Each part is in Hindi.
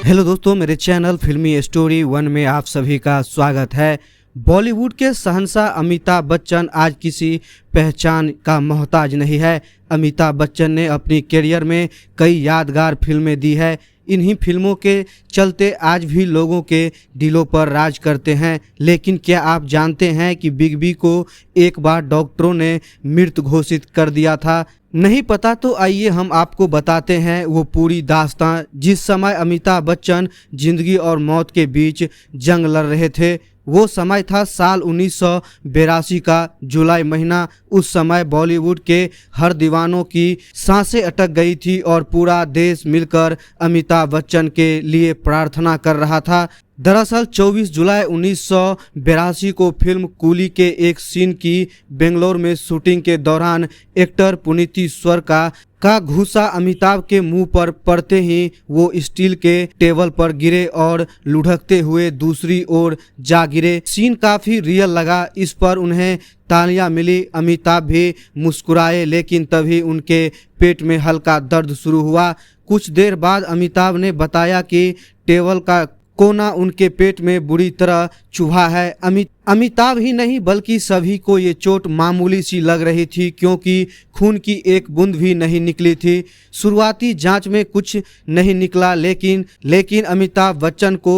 हेलो दोस्तों, मेरे चैनल फिल्मी स्टोरी 1 में आप सभी का स्वागत है। बॉलीवुड के शहंशाह अमिताभ बच्चन आज किसी पहचान का मोहताज नहीं है। अमिताभ बच्चन ने अपनी करियर में कई यादगार फिल्में दी है। इन्हीं फिल्मों के चलते आज भी लोगों के दिलों पर राज करते हैं। लेकिन क्या आप जानते हैं कि बिग बी को एक बार डॉक्टरों ने मृत घोषित कर दिया था? नहीं पता तो आइए हम आपको बताते हैं वो पूरी दास्तां। जिस समय अमिताभ बच्चन जिंदगी और मौत के बीच जंग लड़ रहे थे, वो समय था साल 1982 का जुलाई महीना। उस समय बॉलीवुड के हर दीवानों की सांसें अटक गई थी और पूरा देश मिलकर अमिताभ बच्चन के लिए प्रार्थना कर रहा था। दरअसल 24 जुलाई 1982 को फिल्म कूली के एक सीन की बेंगलोर में शूटिंग के दौरान एक्टर पुनीतीश्वर का घूसा अमिताभ के मुंह पर पड़ते ही वो स्टील के टेबल पर गिरे और लुढ़कते हुए दूसरी ओर जा गिरे। सीन काफी रियल लगा। इस पर उन्हें तालियां मिली। अमिताभ भी मुस्कुराए, लेकिन तभी उनके पेट में हल्का दर्द शुरू हुआ। कुछ देर बाद अमिताभ ने बताया कि टेबल का कोना उनके पेट में बुरी तरह चुभा है। अमिताभ ही नहीं बल्कि सभी को ये चोट मामूली सी लग रही थी, क्योंकि खून की एक बूंद भी नहीं निकली थी। शुरुआती जांच में कुछ नहीं निकला, लेकिन अमिताभ बच्चन को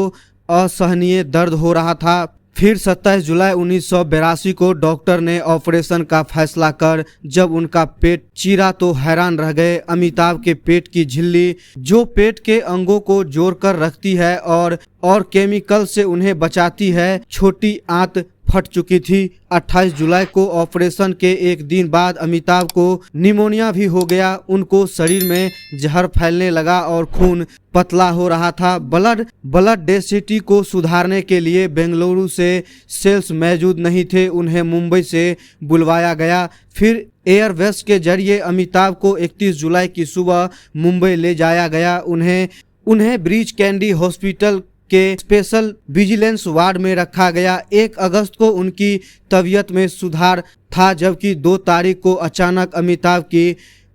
असहनीय दर्द हो रहा था। फिर 27 जुलाई 1982 को डॉक्टर ने ऑपरेशन का फैसला कर जब उनका पेट चीरा तो हैरान रह गए। अमिताभ के पेट की झिल्ली, जो पेट के अंगों को जोड़कर रखती है और केमिकल से उन्हें बचाती है, छोटी आंत फट चुकी थी। 28 जुलाई को ऑपरेशन के एक दिन बाद अमिताभ को निमोनिया भी हो गया। उनको शरीर में जहर फैलने लगा और खून पतला हो रहा था। ब्लड डेंसिटी को सुधारने के लिए बेंगलुरु से सेल्स मौजूद नहीं थे। उन्हें मुंबई से बुलवाया गया। फिर एयरवेज के जरिए अमिताभ को 31 जुलाई की सुबह मुंबई ले जाया गया। उन्हें ब्रीच कैंडी हॉस्पिटल के स्पेशल विजिलेंस वार्ड में रखा गया। 1 अगस्त को उनकी तबीयत में सुधार था, जबकि 2 तारीख को अचानक अमिताभ की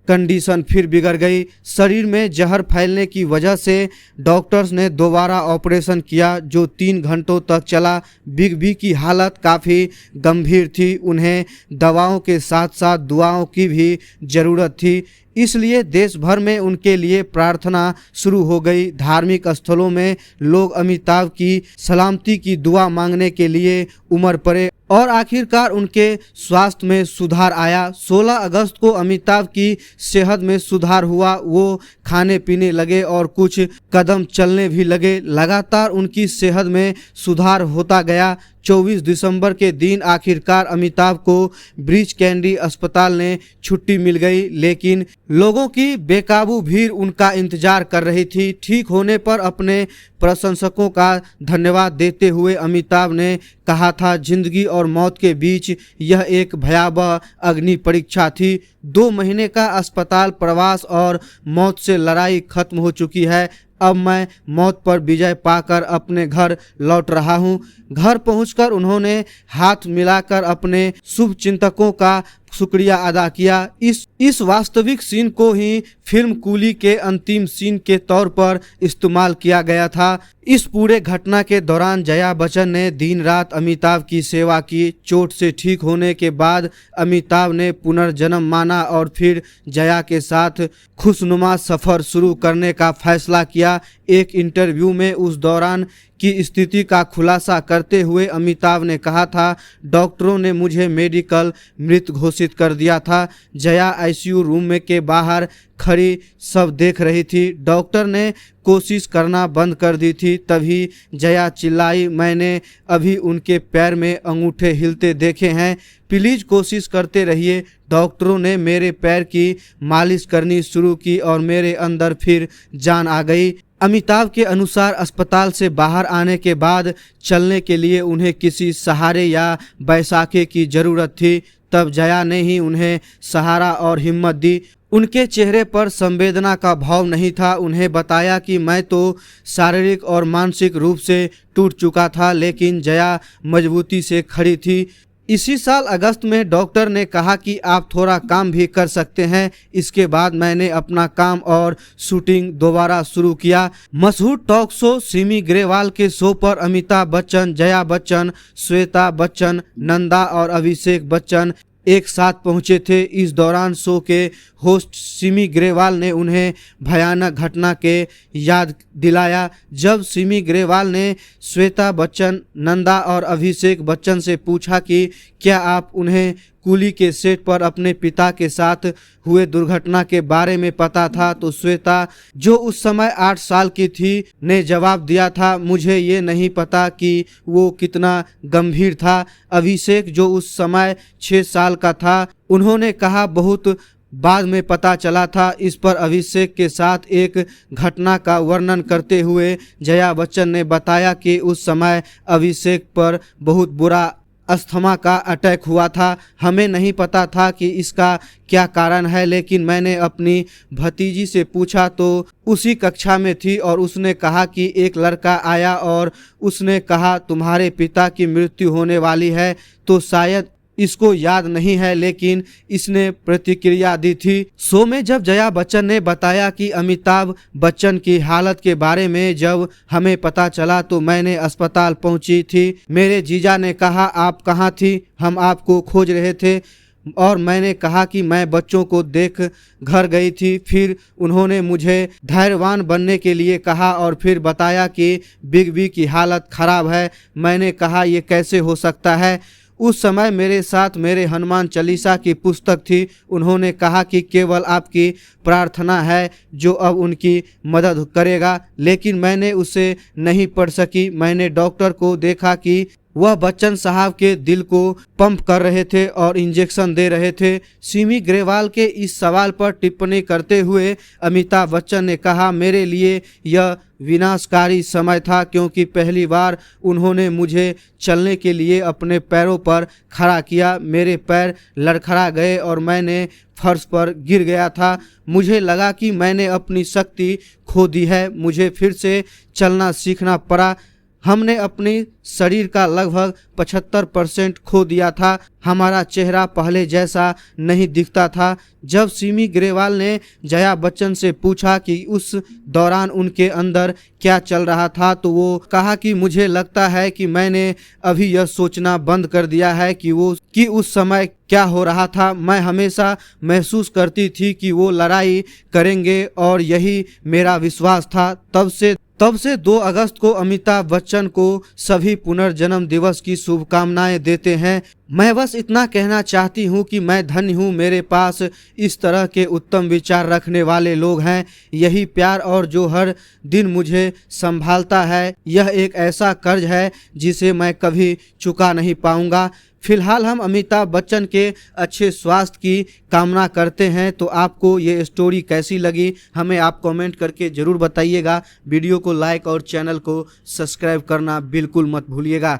कंडीशन फिर बिगड़ गई। शरीर में जहर फैलने की वजह से डॉक्टर्स ने दोबारा ऑपरेशन किया, जो 3 घंटों तक चला। बिग बी की हालत काफ़ी गंभीर थी। उन्हें दवाओं के साथ साथ दुआओं की भी ज़रूरत थी, इसलिए देश भर में उनके लिए प्रार्थना शुरू हो गई। धार्मिक स्थलों में लोग अमिताभ की सलामती की दुआ मांगने के लिए उमड़ पड़े और आखिरकार उनके स्वास्थ्य में सुधार आया। 16 अगस्त को अमिताभ की सेहत में सुधार हुआ। वो खाने पीने लगे और कुछ कदम चलने भी लगे। लगातार उनकी सेहत में सुधार होता गया। 24 दिसंबर के दिन आखिरकार अमिताभ को ब्रीच कैंडी अस्पताल ने छुट्टी मिल गई, लेकिन लोगों की बेकाबू भीड़ उनका इंतजार कर रही थी। ठीक होने पर अपने प्रशंसकों का धन्यवाद देते हुए अमिताभ ने कहा था, जिंदगी और मौत के बीच यह एक भयावह अग्नि परीक्षा थी। 2 महीने का अस्पताल प्रवास और मौत से लड़ाई खत्म हो चुकी है। अब मैं मौत पर विजय पाकर अपने घर लौट रहा हूं। घर पहुंचकर उन्होंने हाथ मिलाकर अपने शुभ चिंतकों का शुक्रिया अदा किया। इस वास्तविक सीन को ही फिल्म कूली के अंतिम सीन के तौर पर इस्तेमाल किया गया था। इस पूरे घटना के दौरान जया बच्चन ने दिन रात अमिताभ की सेवा की। चोट से ठीक होने के बाद अमिताभ ने पुनर्जन्म माना और फिर जया के साथ खुशनुमा सफ़र शुरू करने का फैसला किया। एक इंटरव्यू में उस दौरान की स्थिति का खुलासा करते हुए अमिताभ ने कहा था, डॉक्टरों ने मुझे मेडिकल मृत घोषित कर दिया था। जया आईसीयू रूम में के बाहर खड़ी सब देख रही थी। डॉक्टर ने कोशिश करना बंद कर दी थी। तभी जया चिल्लाई, मैंने अभी उनके पैर में अंगूठे हिलते देखे हैं, प्लीज कोशिश करते रहिए। डॉक्टरों ने मेरे पैर की मालिश करनी शुरू की और मेरे अंदर फिर जान आ गई। अमिताभ के अनुसार अस्पताल से बाहर आने के बाद चलने के लिए उन्हें किसी सहारे या बैसाखे की ज़रूरत थी। तब जया ने ही उन्हें सहारा और हिम्मत दी। उनके चेहरे पर संवेदना का भाव नहीं था। उन्हें बताया कि मैं तो शारीरिक और मानसिक रूप से टूट चुका था, लेकिन जया मजबूती से खड़ी थी। इसी साल अगस्त में डॉक्टर ने कहा कि आप थोड़ा काम भी कर सकते हैं। इसके बाद मैंने अपना काम और शूटिंग दोबारा शुरू किया। मशहूर टॉक शो सिमी ग्रेवाल के शो पर अमिताभ बच्चन, जया बच्चन, श्वेता बच्चन, नंदा और अभिषेक बच्चन एक साथ पहुंचे थे। इस दौरान शो के होस्ट सिमी ग्रेवाल ने उन्हें भयानक घटना के याद दिलाया। जब सिमी ग्रेवाल ने श्वेता बच्चन, नंदा और अभिषेक बच्चन से पूछा कि क्या आप उन्हें कूली के सेट पर अपने पिता के साथ हुए दुर्घटना के बारे में पता था, तो श्वेता, जो उस समय 8 साल की थी, ने जवाब दिया था, मुझे ये नहीं पता कि वो कितना गंभीर था। अभिषेक, जो उस समय 6 साल का था, उन्होंने कहा, बहुत बाद में पता चला था। इस पर अभिषेक के साथ एक घटना का वर्णन करते हुए जया बच्चन ने बताया कि उस समय अभिषेक पर बहुत बुरा अस्थमा का अटैक हुआ था। हमें नहीं पता था कि इसका क्या कारण है, लेकिन मैंने अपनी भतीजी से पूछा तो उसी कक्षा में थी और उसने कहा कि एक लड़का आया और उसने कहा तुम्हारे पिता की मृत्यु होने वाली है। तो शायद इसको याद नहीं है, लेकिन इसने प्रतिक्रिया दी थी। शो में जब जया बच्चन ने बताया कि अमिताभ बच्चन की हालत के बारे में जब हमें पता चला तो मैंने अस्पताल पहुंची थी। मेरे जीजा ने कहा, आप कहाँ थी, हम आपको खोज रहे थे। और मैंने कहा कि मैं बच्चों को देख घर गई थी। फिर उन्होंने मुझे धैर्यवान बनने के लिए कहा और फिर बताया कि बिग बी की हालत ख़राब है। मैंने कहा, ये कैसे हो सकता है। उस समय मेरे साथ मेरे हनुमान चालीसा की पुस्तक थी। उन्होंने कहा कि केवल आपकी प्रार्थना है जो अब उनकी मदद करेगा, लेकिन मैंने उसे नहीं पढ़ सकी। मैंने डॉक्टर को देखा कि वह बच्चन साहब के दिल को पंप कर रहे थे और इंजेक्शन दे रहे थे। सिमी ग्रेवाल के इस सवाल पर टिप्पणी करते हुए अमिताभ बच्चन ने कहा, मेरे लिए यह विनाशकारी समय था क्योंकि पहली बार उन्होंने मुझे चलने के लिए अपने पैरों पर खड़ा किया। मेरे पैर लड़खड़ा गए और मैंने फर्श पर गिर गया था। मुझे लगा कि मैंने अपनी शक्ति खो दी है। मुझे फिर से चलना सीखना पड़ा। हमने अपनी शरीर का लगभग 75% खो दिया था। हमारा चेहरा पहले जैसा नहीं दिखता था। जब सिमी ग्रेवाल ने जया बच्चन से पूछा कि उस दौरान उनके अंदर क्या चल रहा था, तो वो कहा कि मुझे लगता है कि मैंने अभी यह सोचना बंद कर दिया है कि उस समय क्या हो रहा था। मैं हमेशा महसूस करती थी कि वो लड़ाई करेंगे और यही मेरा विश्वास था। तब से 2 अगस्त को अमिताभ बच्चन को सभी पुनर्जन्म दिवस की शुभकामनाएं देते हैं। मैं बस इतना कहना चाहती हूँ कि मैं धन्य हूँ, मेरे पास इस तरह के उत्तम विचार रखने वाले लोग हैं। यही प्यार और जो हर दिन मुझे संभालता है, यह एक ऐसा कर्ज है जिसे मैं कभी चुका नहीं पाऊँगा। फिलहाल हम अमिताभ बच्चन के अच्छे स्वास्थ्य की कामना करते हैं। तो आपको ये स्टोरी कैसी लगी हमें आप कमेंट करके ज़रूर बताइएगा। वीडियो को लाइक और चैनल को सब्सक्राइब करना बिल्कुल मत भूलिएगा।